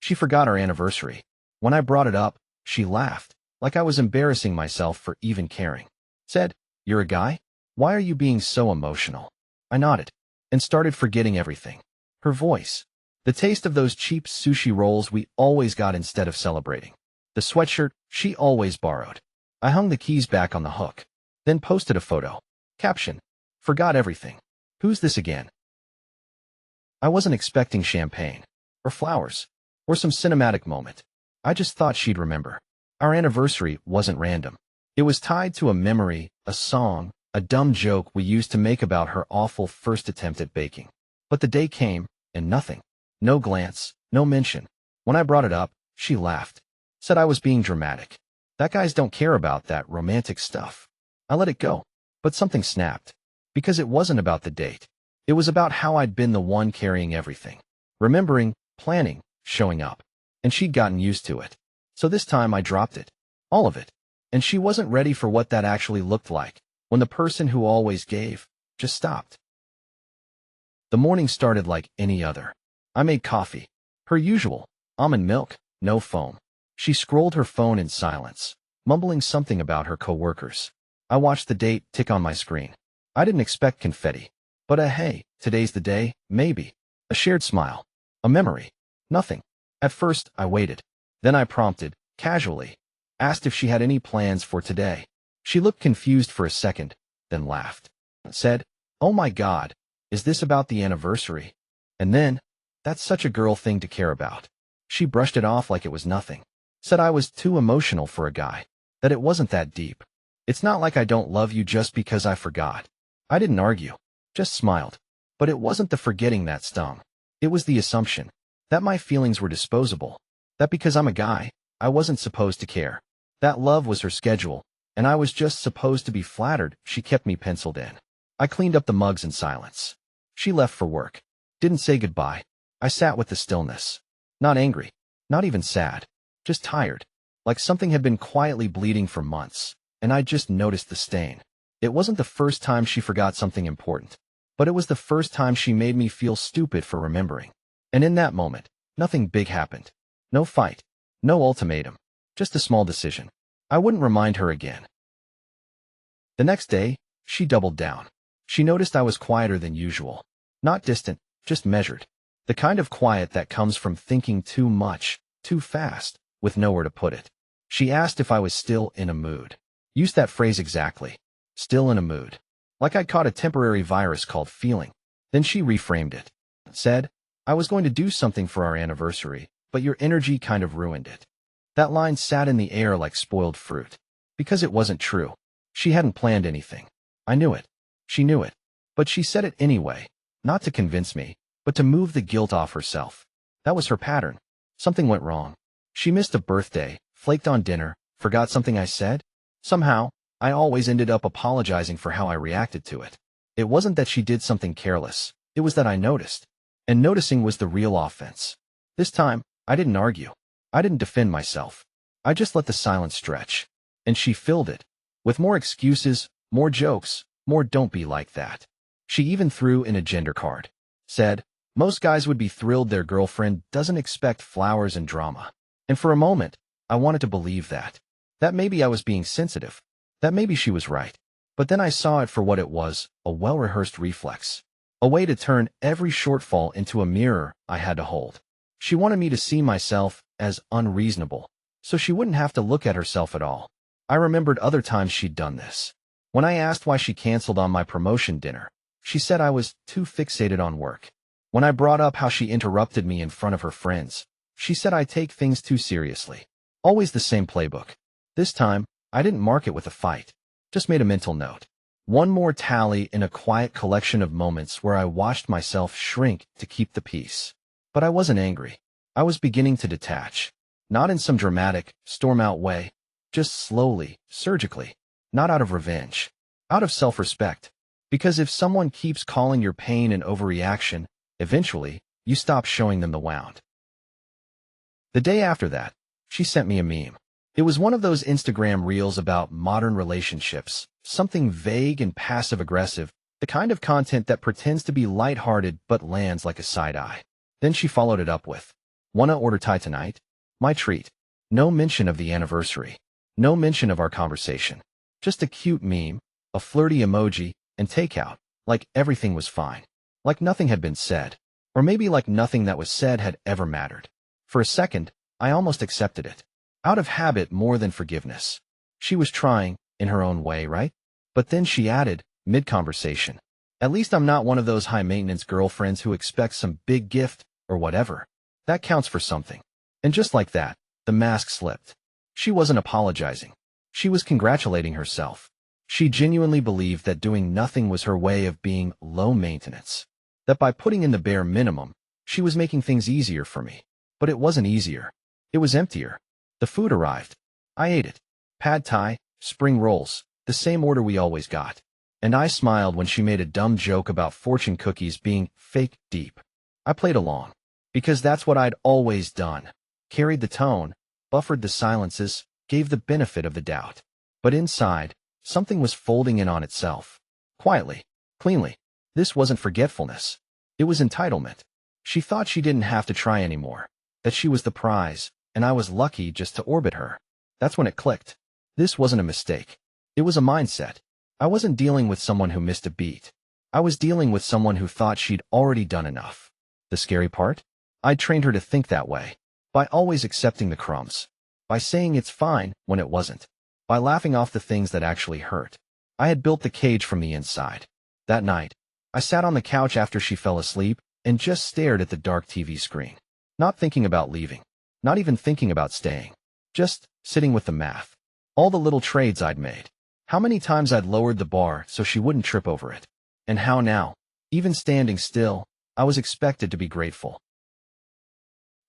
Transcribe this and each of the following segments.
She forgot our anniversary. When I brought it up, she laughed, like I was embarrassing myself for even caring. Said, "You're a guy? Why are you being so emotional?" I nodded and started forgetting everything. Her voice. The taste of those cheap sushi rolls we always got instead of celebrating. The sweatshirt she always borrowed. I hung the keys back on the hook, then posted a photo. Caption, "Forgot everything. Who's this again?" I wasn't expecting champagne, or flowers, or some cinematic moment. I just thought she'd remember. Our anniversary wasn't random. It was tied to a memory, a song, a dumb joke we used to make about her awful first attempt at baking. But the day came, and nothing. No glance, no mention. When I brought it up, she laughed. Said I was being dramatic. That guys don't care about that romantic stuff. I let it go. But something snapped. Because it wasn't about the date. It was about how I'd been the one carrying everything. Remembering, planning, showing up. And she'd gotten used to it. So this time I dropped it. All of it. And she wasn't ready for what that actually looked like, when the person who always gave, just stopped. The morning started like any other. I made coffee. Her usual, almond milk, no foam. She scrolled her phone in silence, mumbling something about her coworkers. I watched the date tick on my screen. I didn't expect confetti. But a hey, today's the day, maybe. A shared smile. A memory. Nothing. At first, I waited. Then I prompted, casually. Asked if she had any plans for today. She looked confused for a second, then laughed. Said, "Oh my God, is this about the anniversary?" And then, "That's such a girl thing to care about." She brushed it off like it was nothing. Said I was too emotional for a guy. That it wasn't that deep. It's not like I don't love you just because I forgot. I didn't argue. Just smiled. But it wasn't the forgetting that stung. It was the assumption that my feelings were disposable. That because I'm a guy, I wasn't supposed to care. That love was her schedule, and I was just supposed to be flattered she kept me penciled in. I cleaned up the mugs in silence. She left for work. Didn't say goodbye. I sat with the stillness. Not angry. Not even sad. Just tired. Like something had been quietly bleeding for months, and I just noticed the stain. It wasn't the first time she forgot something important, but it was the first time she made me feel stupid for remembering. And in that moment, nothing big happened. No fight. No ultimatum. Just a small decision. I wouldn't remind her again. The next day, she doubled down. She noticed I was quieter than usual. Not distant, just measured. The kind of quiet that comes from thinking too much, too fast, with nowhere to put it. She asked if I was still in a mood. Used that phrase exactly. Still in a mood. Like I'd caught a temporary virus called feeling. Then she reframed it. Said, "I was going to do something for our anniversary, but your energy kind of ruined it." That line sat in the air like spoiled fruit. Because it wasn't true. She hadn't planned anything. I knew it. She knew it. But she said it anyway. Not to convince me, but to move the guilt off herself. That was her pattern. Something went wrong. She missed a birthday, flaked on dinner, forgot something I said. Somehow, I always ended up apologizing for how I reacted to it. It wasn't that she did something careless. It was that I noticed. And noticing was the real offense. This time, I didn't argue. I didn't defend myself. I just let the silence stretch. And she filled it. With more excuses, more jokes, more "don't be like that." She even threw in a gender card. Said, "Most guys would be thrilled their girlfriend doesn't expect flowers and drama." And for a moment, I wanted to believe that. That maybe I was being sensitive. That maybe she was right. But then I saw it for what it was, a well-rehearsed reflex. A way to turn every shortfall into a mirror I had to hold. She wanted me to see myself as unreasonable, so she wouldn't have to look at herself at all. I remembered other times she'd done this. When I asked why she canceled on my promotion dinner, she said I was too fixated on work. When I brought up how she interrupted me in front of her friends, she said I take things too seriously. Always the same playbook. This time, I didn't mark it with a fight. Just made a mental note. One more tally in a quiet collection of moments where I watched myself shrink to keep the peace. But I wasn't angry. I was beginning to detach. Not in some dramatic, storm-out way. Just slowly, surgically. Not out of revenge. Out of self-respect. Because if someone keeps calling your pain an overreaction, eventually, you stop showing them the wound. The day after that, she sent me a meme. It was one of those Instagram reels about modern relationships, something vague and passive-aggressive, the kind of content that pretends to be lighthearted but lands like a side-eye. Then she followed it up with, Wanna order Thai tonight? My treat. No mention of the anniversary. No mention of our conversation. Just a cute meme, a flirty emoji, and takeout. Like everything was fine. Like nothing had been said. Or maybe like nothing that was said had ever mattered. For a second, I almost accepted it. Out of habit more than forgiveness. She was trying, in her own way, right? But then she added, mid-conversation. At least I'm not one of those high-maintenance girlfriends who expect some big gift, or whatever. That counts for something. And just like that, the mask slipped. She wasn't apologizing. She was congratulating herself. She genuinely believed that doing nothing was her way of being low maintenance. That by putting in the bare minimum, she was making things easier for me. But it wasn't easier. It was emptier. The food arrived. I ate it. Pad Thai, spring rolls, the same order we always got. And I smiled when she made a dumb joke about fortune cookies being fake deep. I played along. Because that's what I'd always done. Carried the tone, buffered the silences, gave the benefit of the doubt. But inside, something was folding in on itself. Quietly, cleanly. This wasn't forgetfulness. It was entitlement. She thought she didn't have to try anymore. That she was the prize, and I was lucky just to orbit her. That's when it clicked. This wasn't a mistake. It was a mindset. I wasn't dealing with someone who missed a beat. I was dealing with someone who thought she'd already done enough. The scary part? I'd trained her to think that way. By always accepting the crumbs. By saying it's fine when it wasn't. By laughing off the things that actually hurt. I had built the cage from the inside. That night, I sat on the couch after she fell asleep and just stared at the dark TV screen. Not thinking about leaving. Not even thinking about staying. Just sitting with the math. All the little trades I'd made. How many times I'd lowered the bar so she wouldn't trip over it. And how now, even standing still, I was expected to be grateful.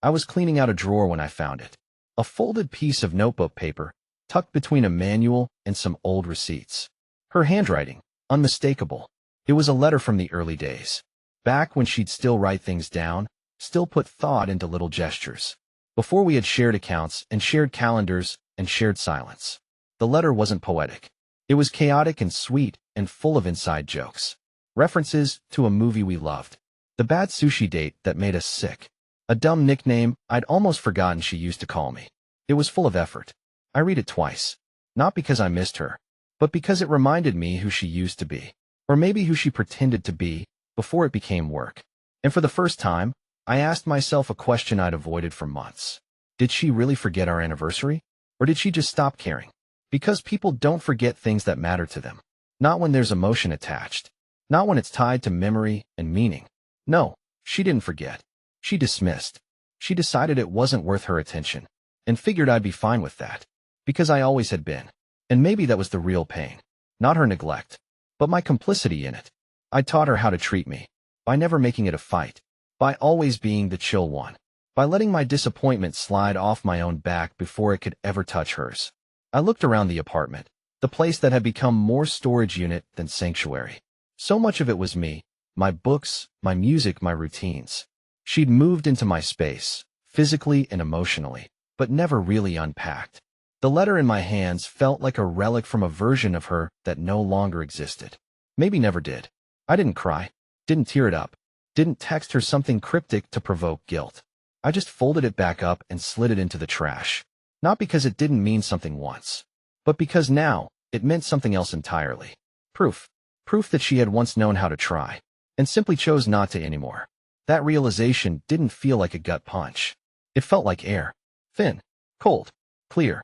I was cleaning out a drawer when I found it. A folded piece of notebook paper, tucked between a manual and some old receipts. Her handwriting, unmistakable. It was a letter from the early days. Back when she'd still write things down, still put thought into little gestures. Before we had shared accounts and shared calendars and shared silence. The letter wasn't poetic. It was chaotic and sweet and full of inside jokes. References to a movie we loved. The bad sushi date that made us sick. A dumb nickname I'd almost forgotten she used to call me. It was full of effort. I read it twice. Not because I missed her, but because it reminded me who she used to be. Or maybe who she pretended to be before it became work. And for the first time, I asked myself a question I'd avoided for months. Did she really forget our anniversary? Or did she just stop caring? Because people don't forget things that matter to them. Not when there's emotion attached. Not when it's tied to memory and meaning. No, she didn't forget. She dismissed. She decided it wasn't worth her attention. And figured I'd be fine with that. Because I always had been. And maybe that was the real pain. Not her neglect. But my complicity in it. I taught her how to treat me. By never making it a fight. By always being the chill one. By letting my disappointment slide off my own back before it could ever touch hers. I looked around the apartment. The place that had become more storage unit than sanctuary. So much of it was me. My books, my music, my routines. She'd moved into my space, physically and emotionally, but never really unpacked. The letter in my hands felt like a relic from a version of her that no longer existed. Maybe never did. I didn't cry, didn't tear it up, didn't text her something cryptic to provoke guilt. I just folded it back up and slid it into the trash. Not because it didn't mean something once, but because now it meant something else entirely. Proof. Proof that she had once known how to try, and simply chose not to anymore. That realization didn't feel like a gut punch. It felt like air. Thin, cold, clear.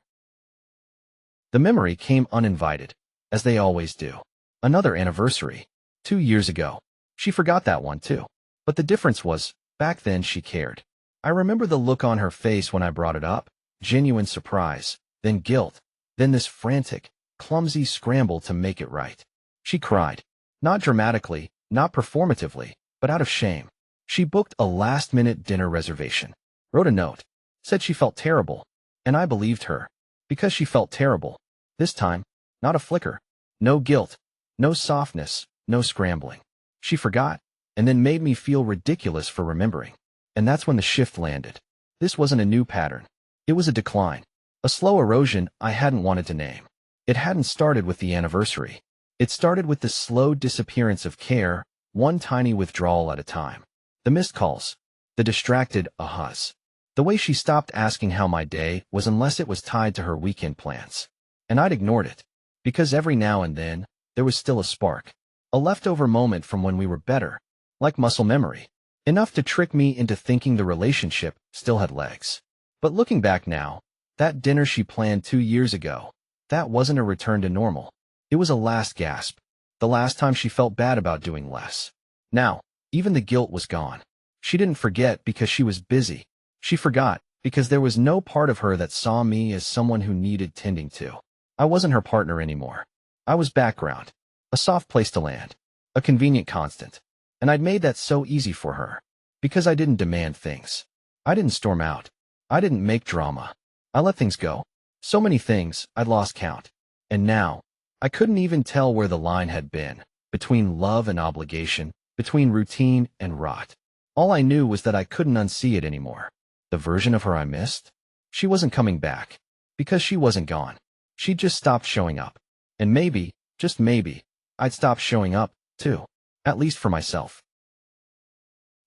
The memory came uninvited, as they always do. Another anniversary. 2 years ago. She forgot that one too. But the difference was, back then she cared. I remember the look on her face when I brought it up. Genuine surprise, then guilt, then this frantic, clumsy scramble to make it right. She cried. Not dramatically, not performatively, but out of shame. She booked a last-minute dinner reservation. Wrote a note. Said she felt terrible. And I believed her. Because she felt terrible. This time, not a flicker. No guilt. No softness. No scrambling. She forgot, and then made me feel ridiculous for remembering. And that's when the shift landed. This wasn't a new pattern. It was a decline. A slow erosion I hadn't wanted to name. It hadn't started with the anniversary. It started with the slow disappearance of care, one tiny withdrawal at a time. The missed calls. The distracted ahas. The way she stopped asking how my day was unless it was tied to her weekend plans. And I'd ignored it. Because every now and then, there was still a spark. A leftover moment from when we were better. Like muscle memory. Enough to trick me into thinking the relationship still had legs. But looking back now, that dinner she planned 2 years ago, that wasn't a return to normal. It was a last gasp. The last time she felt bad about doing less. Now, even the guilt was gone. She didn't forget because she was busy. She forgot because there was no part of her that saw me as someone who needed tending to. I wasn't her partner anymore. I was background. A soft place to land. A convenient constant. And I'd made that so easy for her. Because I didn't demand things. I didn't storm out. I didn't make drama. I let things go. So many things, I'd lost count. And now, I couldn't even tell where the line had been. Between love and obligation. Between routine and rot. All I knew was that I couldn't unsee it anymore. The version of her I missed? She wasn't coming back. Because she wasn't gone. She'd just stopped showing up. And maybe, just maybe, I'd stop showing up, too. At least for myself.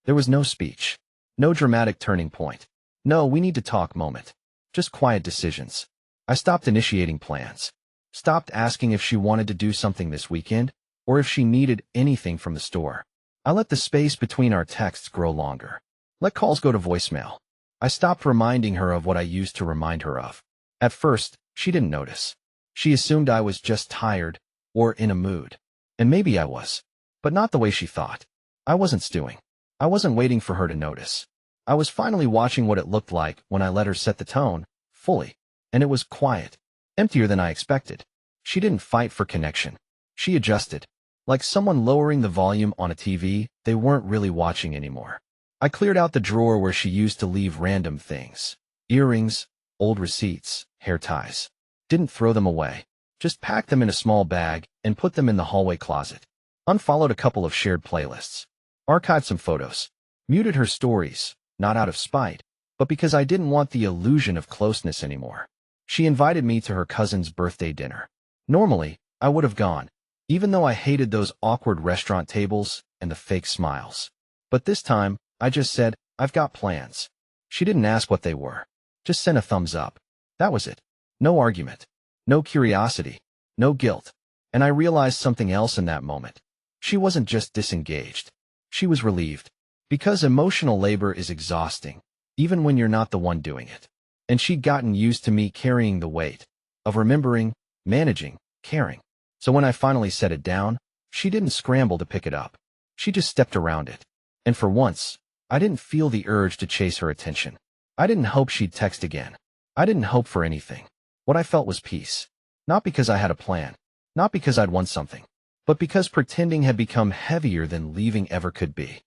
There was no speech. No dramatic turning point. No we need to talk moment. Just quiet decisions. I stopped initiating plans. Stopped asking if she wanted to do something this weekend, or if she needed anything from the store. I let the space between our texts grow longer. Let calls go to voicemail. I stopped reminding her of what I used to remind her of. At first, she didn't notice. She assumed I was just tired, or in a mood. And maybe I was. But not the way she thought. I wasn't stewing. I wasn't waiting for her to notice. I was finally watching what it looked like when I let her set the tone, fully. And it was quiet. Emptier than I expected. She didn't fight for connection. She adjusted. Like someone lowering the volume on a TV they weren't really watching anymore. I cleared out the drawer where she used to leave random things. Earrings, old receipts, hair ties. Didn't throw them away. Just packed them in a small bag and put them in the hallway closet. Unfollowed a couple of shared playlists. Archived some photos. Muted her stories, not out of spite, but because I didn't want the illusion of closeness anymore. She invited me to her cousin's birthday dinner. Normally, I would have gone, even though I hated those awkward restaurant tables and the fake smiles. But this time, I just said, I've got plans. She didn't ask what they were. Just sent a thumbs up. That was it. No argument. No curiosity. No guilt. And I realized something else in that moment. She wasn't just disengaged. She was relieved. Because emotional labor is exhausting, even when you're not the one doing it. And she'd gotten used to me carrying the weight of remembering, managing, caring. So when I finally set it down, she didn't scramble to pick it up. She just stepped around it. And for once, I didn't feel the urge to chase her attention. I didn't hope she'd text again. I didn't hope for anything. What I felt was peace. Not because I had a plan. Not because I'd won something. But because pretending had become heavier than leaving ever could be.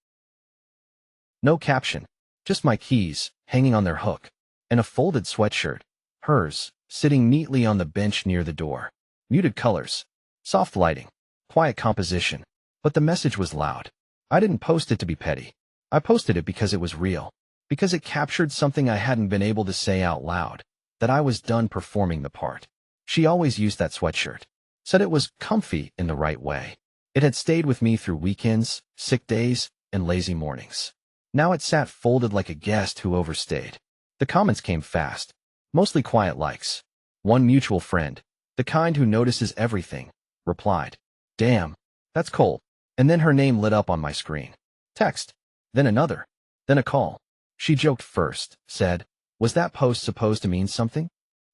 No caption. Just my keys, hanging on their hook. And a folded sweatshirt. Hers, sitting neatly on the bench near the door. Muted colors. Soft lighting. Quiet composition. But the message was loud. I didn't post it to be petty. I posted it because it was real. Because it captured something I hadn't been able to say out loud. That I was done performing the part. She always used that sweatshirt. Said it was comfy in the right way. It had stayed with me through weekends, sick days, and lazy mornings. Now it sat folded like a guest who overstayed. The comments came fast. Mostly quiet likes. One mutual friend, the kind who notices everything, replied, "Damn, that's cold." And then her name lit up on my screen. Text. Then another. Then a call. She joked first, said, "Was that post supposed to mean something?"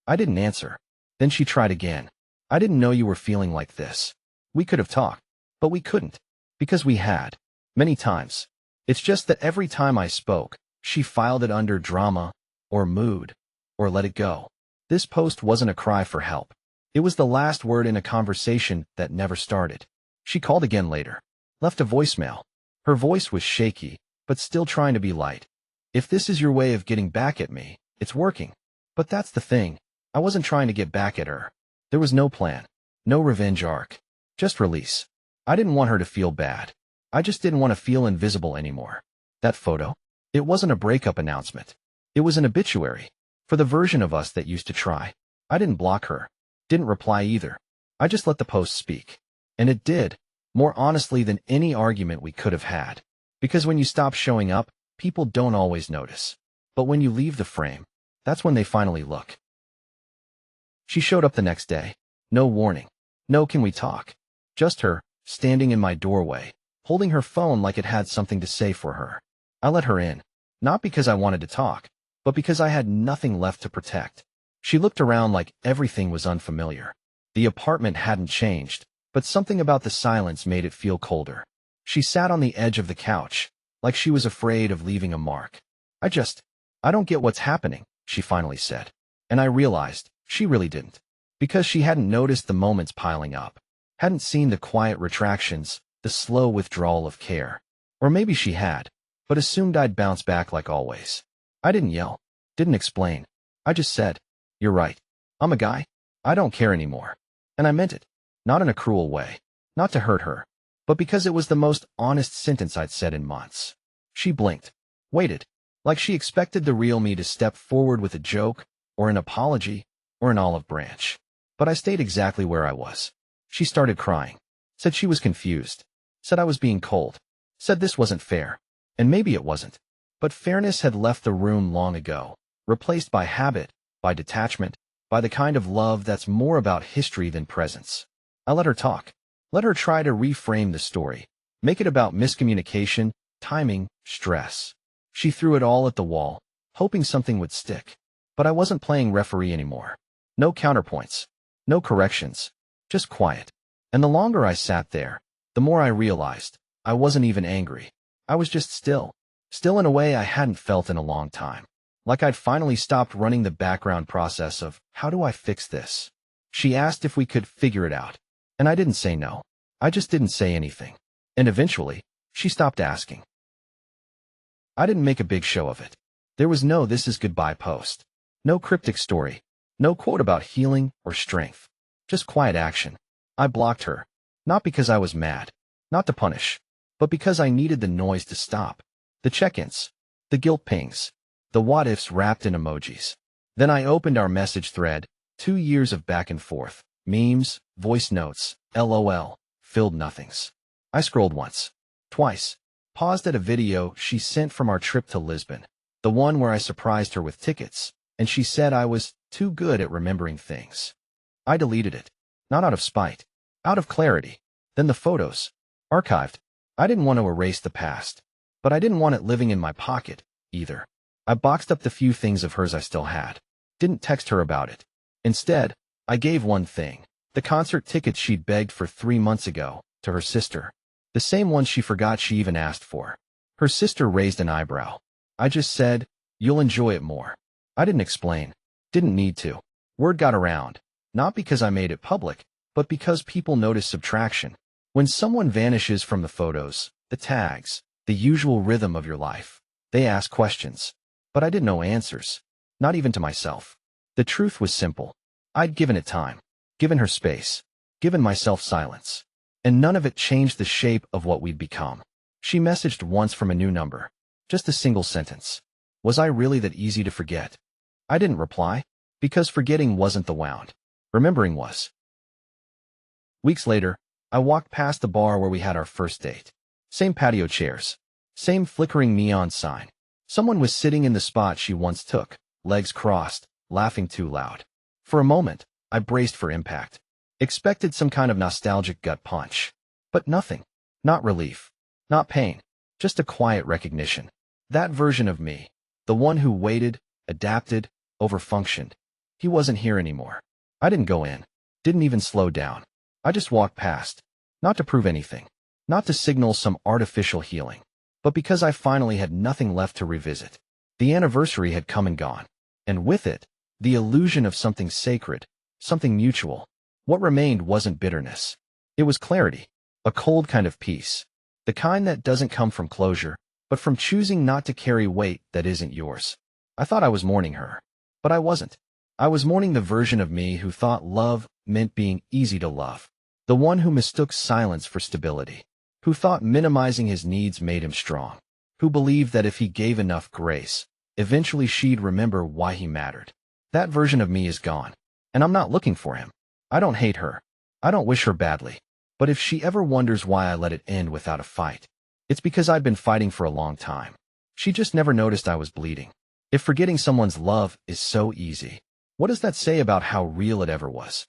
I didn't answer. Then she tried again. "I didn't know you were feeling like this. We could have talked, but we couldn't. Because we had. Many times. It's just that every time I spoke, she filed it under drama, or mood, or let it go. This post wasn't a cry for help. It was the last word in a conversation that never started. She called again later. Left a voicemail. Her voice was shaky, but still trying to be light. If this is your way of getting back at me, it's working. But that's the thing. I wasn't trying to get back at her. There was no plan. No revenge arc. Just release. I didn't want her to feel bad. I just didn't want to feel invisible anymore. That photo? It wasn't a breakup announcement. It was an obituary. For the version of us that used to try. I didn't block her. Didn't reply either. I just let the post speak. And it did. More honestly than any argument we could have had. Because when you stop showing up, people don't always notice. But when you leave the frame, that's when they finally look. She showed up the next day. No warning. No "can we talk?" Just her, standing in my doorway, holding her phone like it had something to say for her. I let her in, not because I wanted to talk, but because I had nothing left to protect. She looked around like everything was unfamiliar. The apartment hadn't changed, but something about the silence made it feel colder. She sat on the edge of the couch, like she was afraid of leaving a mark. I don't get what's happening," she finally said. And I realized she really didn't. Because she hadn't noticed the moments piling up, hadn't seen the quiet retractions, the slow withdrawal of care. Or maybe she had, but assumed I'd bounce back like always. I didn't yell, didn't explain. I just said, "You're right. I'm a guy. I don't care anymore." And I meant it. Not in a cruel way. Not to hurt her. But because it was the most honest sentence I'd said in months. She blinked. Waited. Like she expected the real me to step forward with a joke, or an apology, or an olive branch. But I stayed exactly where I was. She started crying. Said she was confused. Said I was being cold. Said this wasn't fair. And maybe it wasn't. But fairness had left the room long ago, replaced by habit, by detachment, by the kind of love that's more about history than presence. I let her talk. Let her try to reframe the story. Make it about miscommunication, timing, stress. She threw it all at the wall, hoping something would stick. But I wasn't playing referee anymore. No counterpoints. No corrections. Just quiet. And the longer I sat there, the more I realized I wasn't even angry. I was just still. Still in a way I hadn't felt in a long time. Like I'd finally stopped running the background process of, how do I fix this? She asked if we could figure it out. And I didn't say no. I just didn't say anything. And eventually, she stopped asking. I didn't make a big show of it. There was no "this is goodbye" post. No cryptic story. No quote about healing or strength. Just quiet action. I blocked her. Not because I was mad. Not to punish. But because I needed the noise to stop. The check-ins. The guilt pings. The what-ifs wrapped in emojis. Then I opened our message thread. 2 years of back and forth. Memes, voice notes, LOL, filled nothings. I scrolled once. Twice. Paused at a video she sent from our trip to Lisbon. The one where I surprised her with tickets, and she said I was too good at remembering things. I deleted it. Not out of spite. Out of clarity. Then the photos. Archived. I didn't want to erase the past. But I didn't want it living in my pocket, either. I boxed up the few things of hers I still had. Didn't text her about it. Instead, I gave one thing. The concert tickets she'd begged for 3 months ago, to her sister. The same ones she forgot she even asked for. Her sister raised an eyebrow. I just said, "You'll enjoy it more." I didn't explain. Didn't need to. Word got around. Not because I made it public, but because people notice subtraction. When someone vanishes from the photos, the tags, the usual rhythm of your life, they ask questions. But I didn't know answers. Not even to myself. The truth was simple. I'd given it time. Given her space. Given myself silence. And none of it changed the shape of what we'd become. She messaged once from a new number. Just a single sentence. Was I really that easy to forget? I didn't reply, because forgetting wasn't the wound. Remembering was. Weeks later, I walked past the bar where we had our first date. Same patio chairs. Same flickering neon sign. Someone was sitting in the spot she once took, legs crossed, laughing too loud. For a moment, I braced for impact. Expected some kind of nostalgic gut punch. But nothing. Not relief. Not pain. Just a quiet recognition. That version of me. The one who waited, adapted, overfunctioned. He wasn't here anymore. I didn't go in. Didn't even slow down. I just walked past. Not to prove anything. Not to signal some artificial healing. But because I finally had nothing left to revisit. The anniversary had come and gone. And with it, the illusion of something sacred. Something mutual. What remained wasn't bitterness. It was clarity. A cold kind of peace. The kind that doesn't come from closure, but from choosing not to carry weight that isn't yours. I thought I was mourning her. But I wasn't. I was mourning the version of me who thought love meant being easy to love. The one who mistook silence for stability. Who thought minimizing his needs made him strong. Who believed that if he gave enough grace, eventually she'd remember why he mattered. That version of me is gone. And I'm not looking for him. I don't hate her. I don't wish her badly. But if she ever wonders why I let it end without a fight, it's because I'd been fighting for a long time. She just never noticed I was bleeding. If forgetting someone's love is so easy, what does that say about how real it ever was?